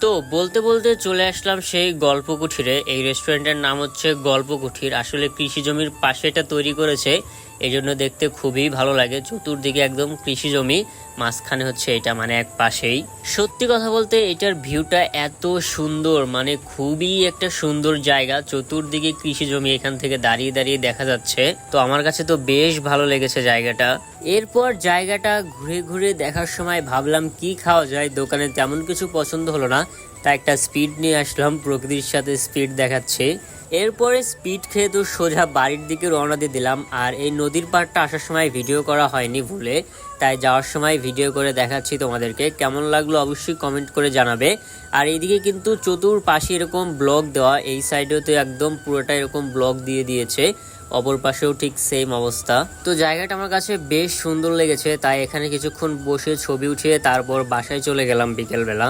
তো বলতে বলতে চলে আসলাম সেই গল্প কুঠিরে। এই রেস্টুরেন্টের নাম হচ্ছে গল্প কুঠির। আসলে কৃষি জমির পাশে এটা তৈরি করেছে, এই জন্য দেখতে খুবই ভালো লাগে। চতুর্দিকে একদম কৃষি জমি, মাঝখানে হচ্ছে এটা, মানে এক পাশেই। সত্যি কথা বলতে এটার ভিউটা এত সুন্দর, মানে খুবই একটা সুন্দর জায়গা। চতুর্দিকে কৃষি জমি, এখান থেকে দাঁড়িয়ে দাঁড়িয়ে দেখা যাচ্ছে। তো আমার কাছে তো বেশ ভালো লেগেছে জায়গাটা। এরপর জায়গাটা ঘুরে ঘুরে দেখার সময় ভাবলাম কি খাওয়া যায়। দোকানে তেমন কিছু পছন্দ হলো না, তাই একটা স্পিড নিয়ে আসলাম, প্রকৃতির সাথে স্পিড দেখাচ্ছে। এরপরে স্পিড খেয়ে তো সোজা বাড়ির দিকে রওনা দিয়ে দিলাম। আর এই নদীর পাড়টা আসার সময় ভিডিও করা হয়নি ভুলে, তাই যাওয়ার সময় ভিডিও করে দেখাচ্ছি তোমাদেরকে। কেমন লাগলো অবশ্যই কমেন্ট করে জানাবে। আর এইদিকে কিন্তু চতুর্পাশে এরকম ব্লক দেওয়া, এই সাইডেও তো একদম পুরোটা এরকম ব্লক দিয়ে দিয়েছে, অপর পাশেও ঠিক সেম অবস্থা। তো জায়গাটা আমার কাছে বেশ সুন্দর লেগেছে, তাই এখানে কিছুক্ষণ বসে ছবি উঠিয়ে তারপর বাসায় চলে গেলাম বিকেলবেলা।